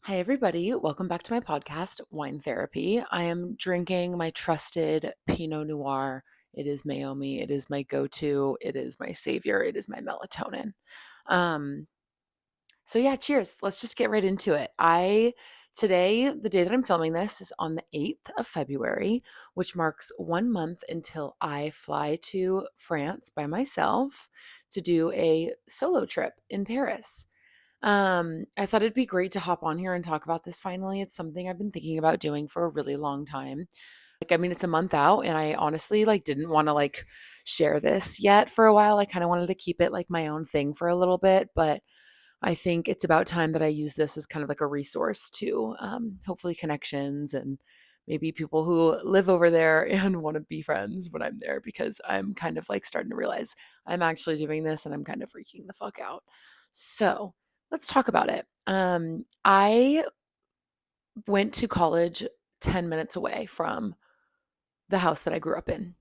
Hi, everybody. Welcome back to my podcast, Wine Therapy. I am drinking my trusted Pinot Noir. It is Maomi. It is my go to. It is my savior. It is my melatonin. Um, yeah, cheers. Let's just get right into it. Today, the day that I'm filming this is on the 8th of February, which marks 1 month until I fly to France by myself to do a solo trip in Paris. I thought it'd be great to hop on here and talk about this finally. It's something I've been thinking about doing for a really long time. It's a month out and I honestly didn't want to share this yet for a while. I kind of wanted to keep it like my own thing for a little bit, but I think it's about time that I use this as kind of like a resource to hopefully connections and maybe people who live over there and want to be friends when I'm there because I'm kind of starting to realize I'm actually doing this and I'm kind of freaking the fuck out. So let's talk about it. I went to college 10 minutes away from the house that I grew up in.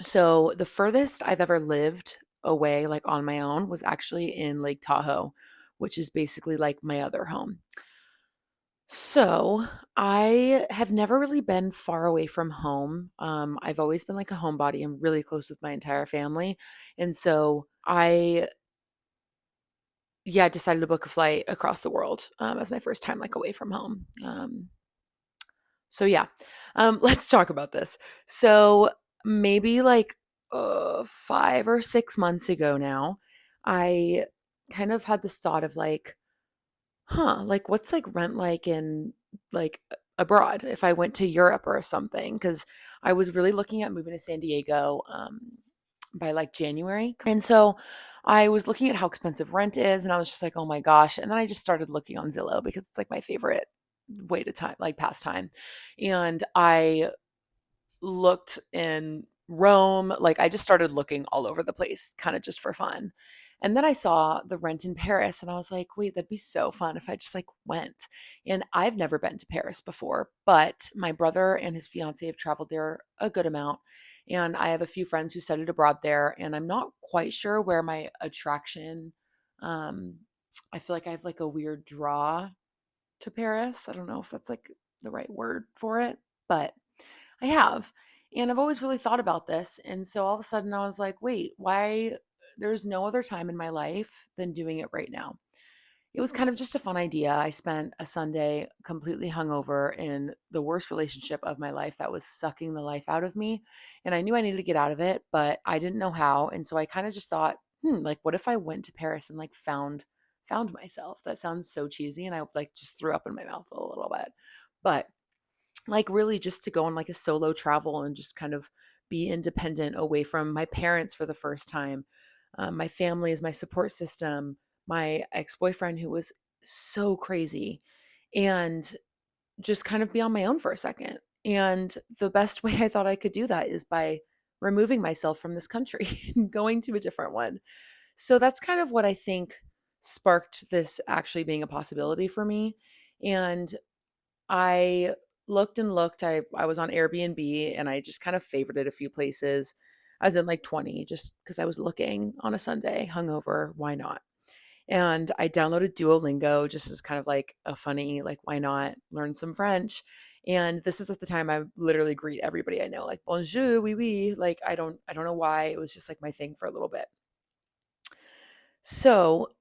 So the furthest I've ever lived away, like on my own, was actually in Lake Tahoe, which is basically like my other home. So I have never really been far away from home. I've always been like a homebody. I'm really close with my entire family. And so yeah, decided to book a flight across the world as my first time away from home. Yeah, let's talk about this. So maybe 5 or 6 months ago now, I kind of had this thought of what's rent in abroad if I went to Europe or something? Because I was really looking at moving to San Diego by January. And so I was looking at how expensive rent is and I was just like, oh my gosh. And then I just started looking on Zillow because it's my favorite way to pass time. And I looked in Rome. I just started looking all over the place, kind of just for fun. And then I saw the rent in Paris and I was like, wait, that'd be so fun if I just went. And I've never been to Paris before, but my brother and his fiance have traveled there a good amount. And I have a few friends who studied abroad there. And I'm not quite sure where my attraction, um, I feel like I have a weird draw to Paris. I don't know if that's the right word for it, but I have. And I've always really thought about this. And so all of a sudden I was like, wait, why? There's no other time in my life than doing it right now. It was kind of just a fun idea. I spent a Sunday completely hungover in the worst relationship of my life that was sucking the life out of me. And I knew I needed to get out of it, but I didn't know how. And so I kind of just thought, what if I went to Paris and found myself? That sounds so cheesy. And I just threw up in my mouth a little bit. But really just to go on a solo travel and just kind of be independent away from my parents for the first time. My family is my support system, my ex-boyfriend who was so crazy, and just kind of be on my own for a second. And the best way I thought I could do that is by removing myself from this country and going to a different one. So that's kind of what I think sparked this actually being a possibility for me. And I looked and looked. I was on Airbnb and I just kind of favorited a few places, as in 20, just because I was looking on a Sunday, hungover. Why not? And I downloaded Duolingo just as kind of a funny, why not learn some French? And this is at the time I literally greet everybody I know, bonjour, oui, oui. I don't know why. It was just my thing for a little bit. So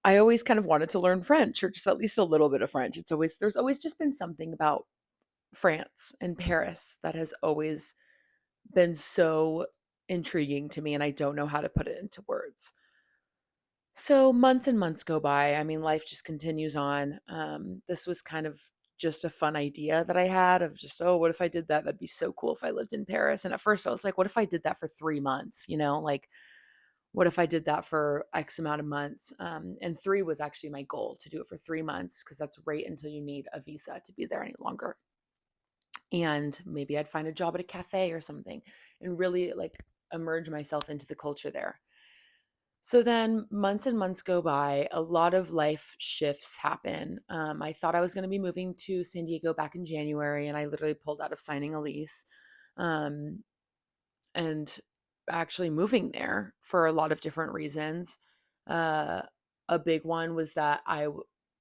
I always kind of wanted to learn French or just at least a little bit of French. There's always just been something about France and Paris that has always been so intriguing to me, and I don't know how to put it into words. So months and months go by. I mean, life just continues on. This was kind of just a fun idea that I had of just, oh, what if I did that? That'd be so cool if I lived in Paris. And at first I was like, what if I did that for 3 months? What if I did that for X amount of months? And three was actually my goal, to do it for 3 months because that's right until you need a visa to be there any longer. And maybe I'd find a job at a cafe or something and really immerse myself into the culture there. So then months and months go by, a lot of life shifts happen. I thought I was going to be moving to San Diego back in January, and I literally pulled out of signing a lease um, and actually moving there for a lot of different reasons. Uh, a big one was that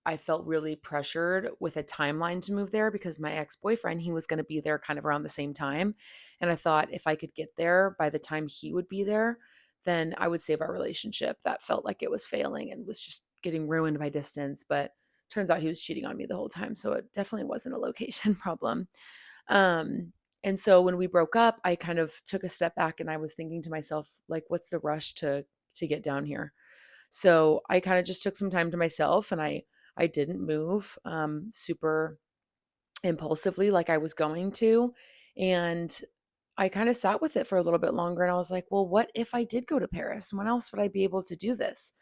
I felt really pressured with a timeline to move there because my ex-boyfriend, he was going to be there kind of around the same time. And I thought if I could get there by the time he would be there, then I would save our relationship. That felt like it was failing and was just getting ruined by distance. But turns out he was cheating on me the whole time. So it definitely wasn't a location problem. Um, and so when we broke up, I kind of took a step back and I was thinking to myself, like, what's the rush to get down here? So I kind of just took some time to myself and I didn't move super impulsively like I was going to. And I kind of sat with it for a little bit longer and I was like, well, what if I did go to Paris? When else would I be able to do this?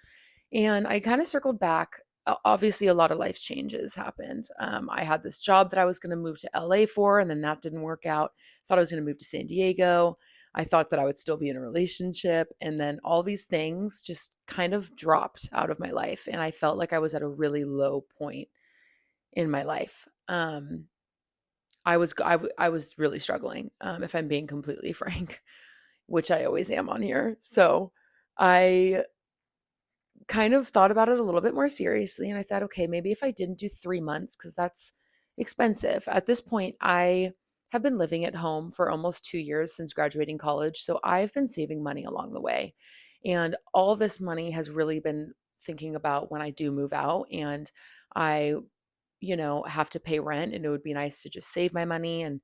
And I kind of circled back. Obviously, a lot of life changes happened. I had this job that I was going to move to LA for, and then that didn't work out. Thought I was going to move to San Diego. I thought that I would still be in a relationship. And then all these things just kind of dropped out of my life. And I felt like I was at a really low point in my life. I was really struggling, if I'm being completely frank, which I always am on here. So I kind of thought about it a little bit more seriously and I thought, okay, maybe if I didn't do 3 months cuz that's expensive. At this point, I have been living at home for almost 2 years since graduating college, so I've been saving money along the way. And all this money has really been thinking about when I do move out and I have to pay rent and it would be nice to just save my money and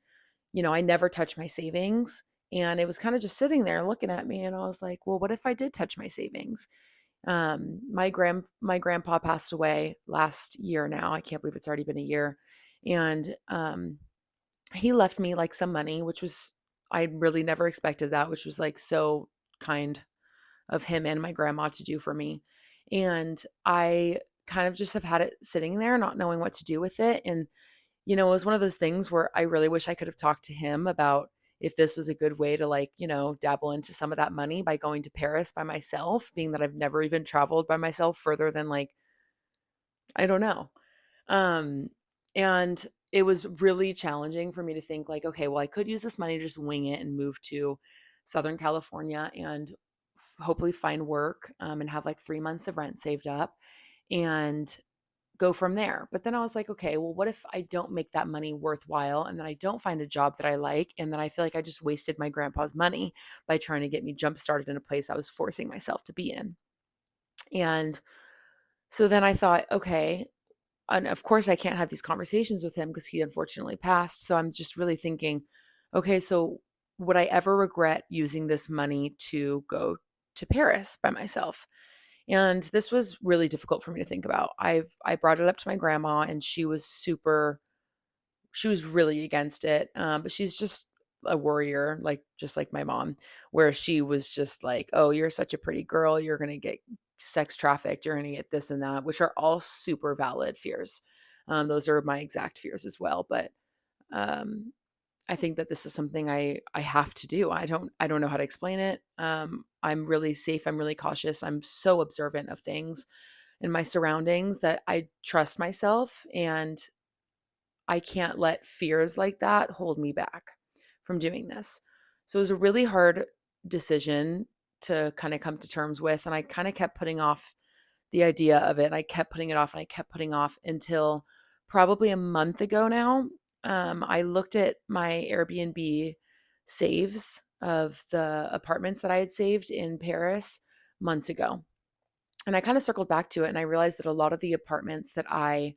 I never touch my savings and it was kind of just sitting there looking at me and I was like, well, what if I did touch my savings? My grandpa passed away last year now. I can't believe it's already been a year. And he left me like some money, which was I really never expected that, which was like so kind of him and my grandma to do for me. And I kind of just have had it sitting there, not knowing what to do with it. And it was one of those things where I really wish I could have talked to him about if this was a good way to like, dabble into some of that money by going to Paris by myself, being that I've never even traveled by myself further than like, I don't know. Um, and it was really challenging for me to think like, okay, well, I could use this money to just wing it and move to Southern California and hopefully find work and have like 3 months of rent saved up and go from there. But then I was like, okay, well, what if I don't make that money worthwhile and then I don't find a job that I like and then I feel like I just wasted my grandpa's money by trying to get me jump started in a place I was forcing myself to be in. And so then I thought, okay, and of course I can't have these conversations with him because he unfortunately passed. So I'm just really thinking, okay, so would I ever regret using this money to go to Paris by myself? And this was really difficult for me to think about. I brought it up to my grandma and she was really against it. But she's just a worrier, like just like my mom, where she was just like, "Oh, you're such a pretty girl. You're gonna get sex trafficked. You're gonna get this and that," which are all super valid fears. Those are my exact fears as well. But um, I think that this is something I have to do. I don't know how to explain it. I'm really safe. I'm really cautious. I'm so observant of things in my surroundings that I trust myself and I can't let fears like that hold me back from doing this. So it was a really hard decision to kind of come to terms with. And I kind of kept putting off the idea of it. I kept putting it off and I kept putting off until probably a month ago now. I looked at my Airbnb saves of the apartments that I had saved in Paris months ago. And I kind of circled back to it and I realized that a lot of the apartments that I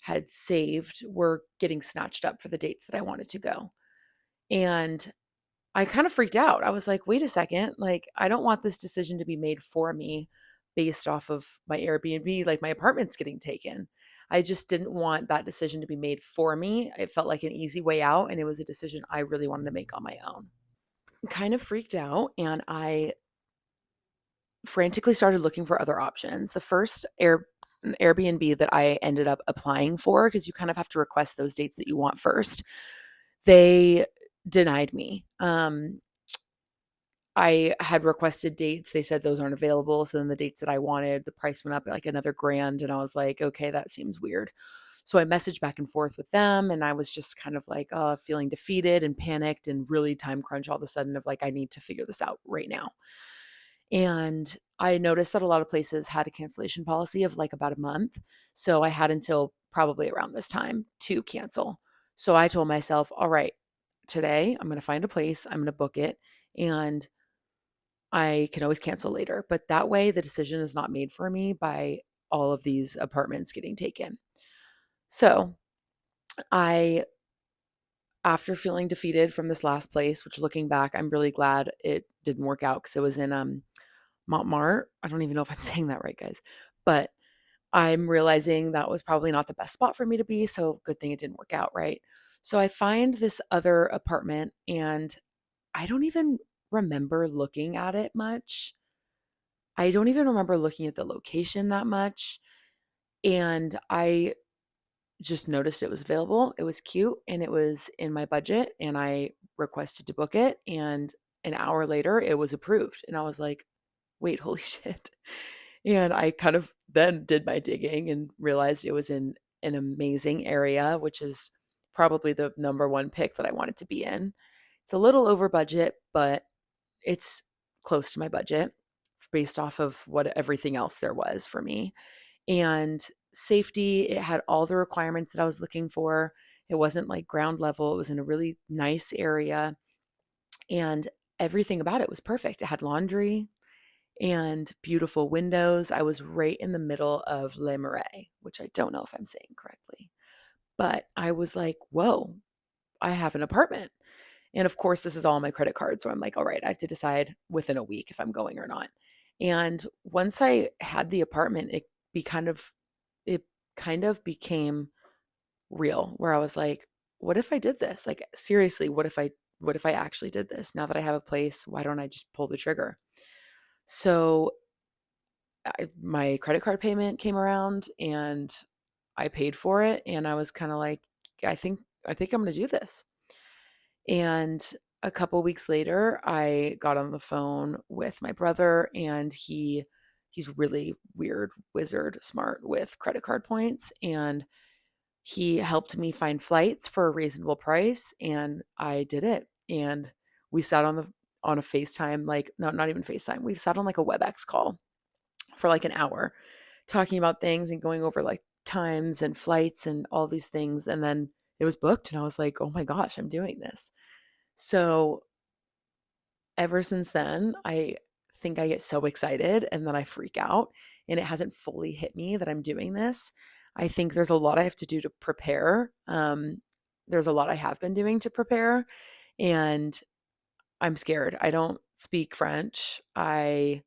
had saved were getting snatched up for the dates that I wanted to go. And I kind of freaked out. I was like, wait a second, like, I don't want this decision to be made for me based off of my Airbnb, like my apartment's getting taken. I just didn't want that decision to be made for me. It felt like an easy way out, and it was a decision I really wanted to make on my own. Kind of freaked out, and I frantically started looking for other options. The first Airbnb that I ended up applying for, because you kind of have to request those dates that you want first, they denied me. I had requested dates. They said those aren't available. So then the dates that I wanted, the price went up like another grand. And I was like, okay, that seems weird. So I messaged back and forth with them. And I was just kind of like, feeling defeated and panicked and really time crunch all of a sudden of like, I need to figure this out right now. And I noticed that a lot of places had a cancellation policy of like about a month. So I had until probably around this time to cancel. So I told myself, all right, today I'm going to find a place, I'm going to book it, and I can always cancel later. But that way, the decision is not made for me by all of these apartments getting taken. So I, after feeling defeated from this last place, which looking back, I'm really glad it didn't work out because it was in Montmartre. I don't even know if I'm saying that right, guys. But I'm realizing that was probably not the best spot for me to be. So good thing it didn't work out, right? So I find this other apartment and I don't even remember looking at it much. I don't even remember looking at the location that much. And I just noticed it was available. It was cute and it was in my budget. And I requested to book it. And an hour later, it was approved. And I was like, wait, holy shit. And I kind of then did my digging and realized it was in an amazing area, which is probably the number one pick that I wanted to be in. It's a little over budget, but it's close to my budget based off of what everything else there was for me. And safety, it had all the requirements that I was looking for. It wasn't like ground level, it was in a really nice area. And everything about it was perfect. It had laundry and beautiful windows. I was right in the middle of Le Marais, which I don't know if I'm saying correctly. But I was like, whoa, I have an apartment. And of course, this is all on my credit card. So I'm like, all right, I have to decide within a week if I'm going or not. And once I had the apartment, it kind of became real where I was like, what if I did this? Like seriously, what if I actually did this? Now that I have a place, why don't I just pull the trigger? So my credit card payment came around and I paid for it and I was kind of like, I think I'm going to do this. And a couple weeks later, I got on the phone with my brother and he's really weird, wizard smart with credit card points and he helped me find flights for a reasonable price and I did it. And we sat on a FaceTime, like no, not even FaceTime. We sat on like a WebEx call for like an hour talking about things and going over like times and flights and all these things. And then it was booked and I was like, oh my gosh, I'm doing this. So ever since then, I think I get so excited and then I freak out and it hasn't fully hit me that I'm doing this. I think there's a lot I have to do to prepare. There's a lot I have been doing to prepare and I'm scared. I don't speak French. I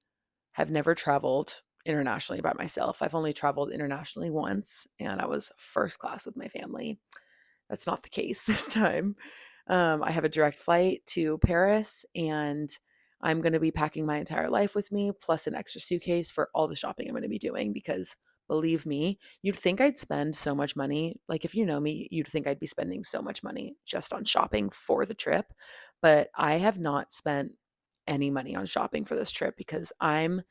have never traveled internationally by myself. I've only traveled internationally once, and I was first class with my family. That's not the case this time. I have a direct flight to Paris, and I'm going to be packing my entire life with me, plus an extra suitcase for all the shopping I'm going to be doing. Because believe me, you'd think I'd spend so much money. Like, if you know me, you'd think I'd be spending so much money just on shopping for the trip. But I have not spent any money on shopping for this trip because I'm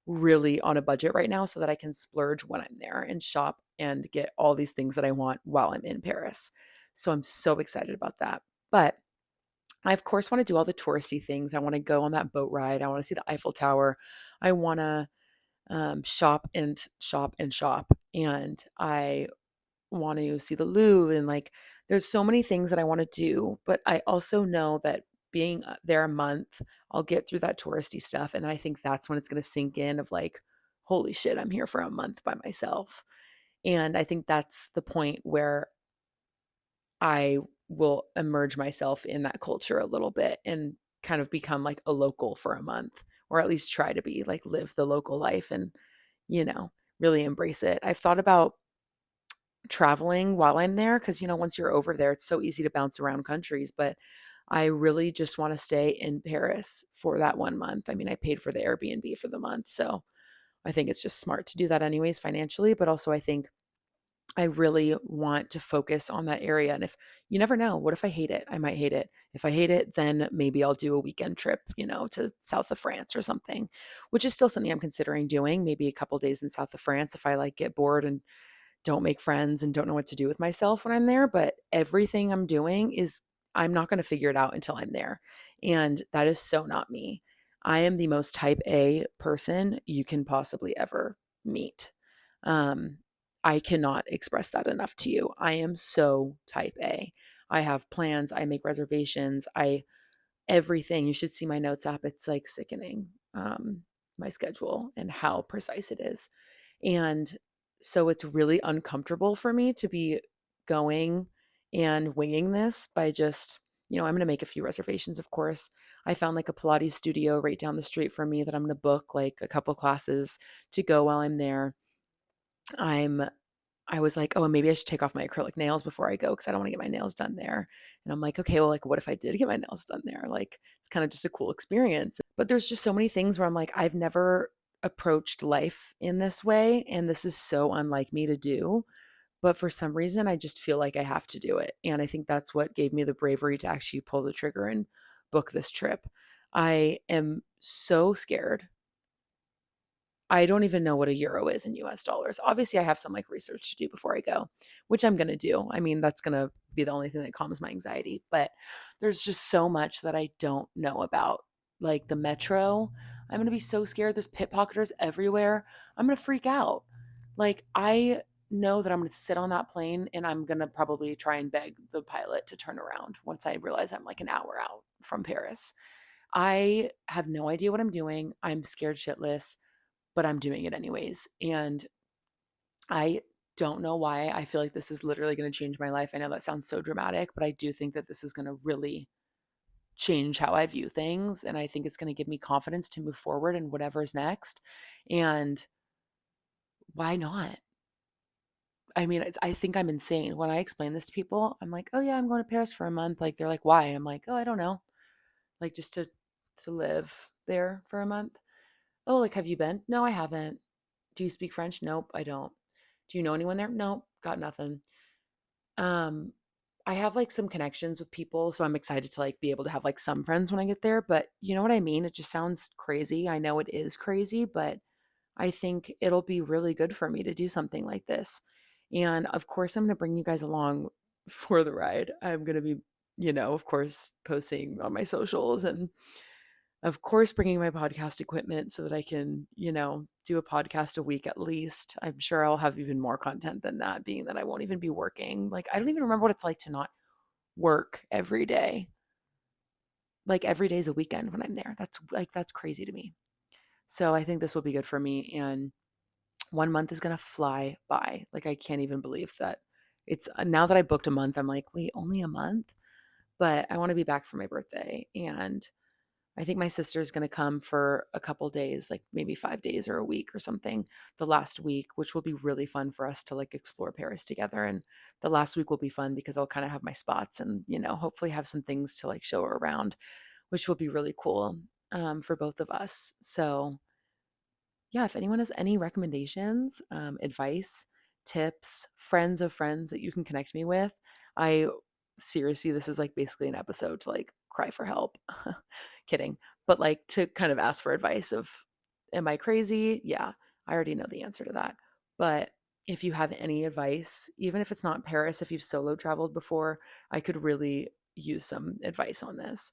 really on a budget right now so that I can splurge when I'm there and shop and get all these things that I want while I'm in Paris. So I'm so excited about that. But I, of course, want to do all the touristy things. I want to go on that boat ride. I want to see the Eiffel Tower. I want to shop and shop and shop. And I want to see the Louvre and like there's so many things that I want to do, but I also know that being there a month, I'll get through that touristy stuff and then I think that's when it's going to sink in of like holy shit, I'm here for a month by myself. And I think that's the point where I will immerse myself in that culture a little bit and kind of become like a local for a month or at least try to be like live the local life and you know really embrace it. I've thought about traveling while I'm there because, once you're over there, it's so easy to bounce around countries. But I really just want to stay in Paris for that 1 month. I mean, I paid for the Airbnb for the month. So I think it's just smart to do that, anyways, financially. But also, I think I really want to focus on that area. And if you never know, what if I hate it? I might hate it. If I hate it, then maybe I'll do a weekend trip, to south of France or something, which is still something I'm considering doing. Maybe a couple days in south of France if I like get bored and don't make friends and don't know what to do with myself when I'm there, but everything I'm doing is I'm not going to figure it out until I'm there. And that is so not me. I am the most type A person you can possibly ever meet. Um, I cannot express that enough to you. I am so type A. I have plans, I make reservations, I everything. You should see my notes app. It's like sickening. My schedule and how precise it is. And so it's really uncomfortable for me to be going and winging this by just, I'm going to make a few reservations, of course. I found like a Pilates studio right down the street from me that I'm going to book like a couple classes to go while I'm there. I'm I was like, "Oh, and maybe I should take off my acrylic nails before I go because I don't wanna get my nails done there." And I'm like, "Okay, well, like, what if I did get my nails done there?" Like, it's kinda just a cool experience. But there's just so many things where I'm like, I've never approached life in this way, and this is so unlike me to do. But for some reason, I just feel like I have to do it. And I think that's what gave me the bravery to actually pull the trigger and book this trip. I am so scared. I don't even know what a euro is in US dollars. Obviously, I have some like research to do before I go, which I'm going to do. I mean, that's going to be the only thing that calms my anxiety, but there's just so much that I don't know about. Like the metro, I'm going to be so scared. There's pickpocketers everywhere. I'm going to freak out. Like I know that I'm going to sit on that plane and I'm going to probably try and beg the pilot to turn around once I realize I'm like an hour out from Paris. I have no idea what I'm doing. I'm scared shitless, but I'm doing it anyways. And I don't know why. I feel like this is literally going to change my life. I know that sounds so dramatic, but I do think that this is going to really change how I view things. And I think it's going to give me confidence to move forward in whatever's next. And why not? I mean, I think I'm insane. When I explain this to people, I'm like, oh, yeah, I'm going to Paris for a month. Like, they're like, why? I'm like, oh, I don't know. Like, just to live there for a month. Oh, like, have you been? No, I haven't. Do you speak French? Nope, I don't. Do you know anyone there? Nope, got nothing. Um, I have like some connections with people, so I'm excited to like be able to have like some friends when I get there, but you know what I mean? It just sounds crazy. I know it is crazy, but I think it'll be really good for me to do something like this. And of course, I'm going to bring you guys along for the ride. I'm going to be, of course, posting on my socials and of course, bringing my podcast equipment so that I can, do a podcast a week at least. I'm sure I'll have even more content than that, being that I won't even be working. Like, I don't even remember what it's like to not work every day. Like, every day is a weekend when I'm there. That's crazy to me. So I think this will be good for me. And 1 month is going to fly by. Like, I can't even believe that it's now that I booked a month, I'm like, wait, only a month? But I want to be back for my birthday. And I think my sister's gonna come for a couple days, like maybe 5 days or a week or something, the last week, which will be really fun for us to, like, explore Paris together, and the last week will be fun because I'll kinda have my spots and, hopefully have some things to, like, show her around, which will be really cool, for both of us. So, yeah, if anyone has any recommendations, advice, tips, friends of friends that you can connect me with, I seriously, this is like basically an episode to like cry for help. Kidding. But like to kind of ask for advice of, am I crazy? Yeah, I already know the answer to that. But if you have any advice, even if it's not Paris, if you've solo traveled before, I could really use some advice on this.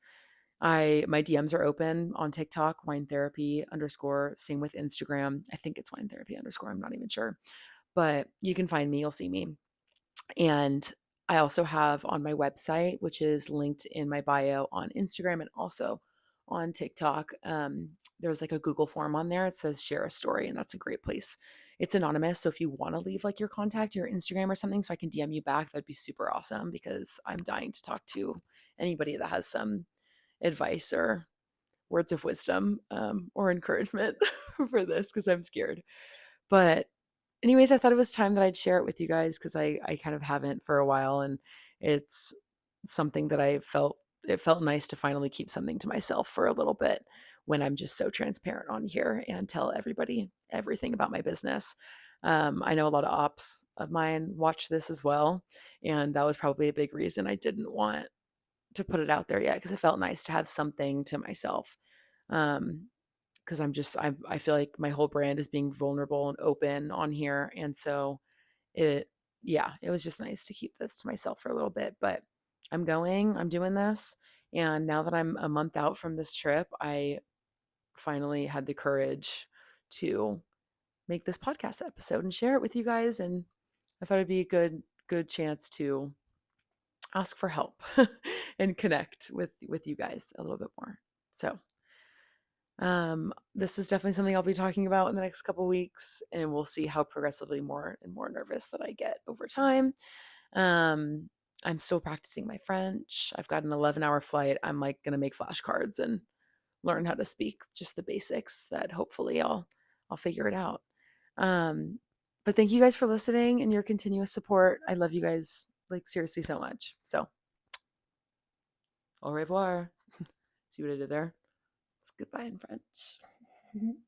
My DMs are open on TikTok, wine therapy underscore, same with Instagram. I think it's wine therapy underscore. I'm not even sure, but you can find me. You'll see me. And I also have on my website, which is linked in my bio on Instagram and also on TikTok. There's like a Google form on there. It says share a story, and that's a great place. It's anonymous. So if you want to leave like your contact, your Instagram or something, so I can DM you back, that'd be super awesome because I'm dying to talk to anybody that has some advice or words of wisdom or encouragement for this because I'm scared. But anyways, I thought it was time that I'd share it with you guys because I kind of haven't for a while, and it's something that it felt nice to finally keep something to myself for a little bit when I'm just so transparent on here and tell everybody everything about my business. I know a lot of ops of mine watch this as well, and that was probably a big reason I didn't want to put it out there yet because it felt nice to have something to myself. Um, because I feel like my whole brand is being vulnerable and open on here. And so it, yeah, it was just nice to keep this to myself for a little bit. But I'm doing this. And now that I'm a month out from this trip, I finally had the courage to make this podcast episode and share it with you guys. And I thought it'd be a good chance to ask for help and connect with you guys a little bit more. So this is definitely something I'll be talking about in the next couple weeks, and we'll see how progressively more and more nervous that I get over time. I'm still practicing my French. I've got an 11-hour flight. I'm like going to make flashcards and learn how to speak just the basics that hopefully I'll figure it out. But thank you guys for listening and your continuous support. I love you guys like seriously so much. So au revoir. See what I did there? It's goodbye in French.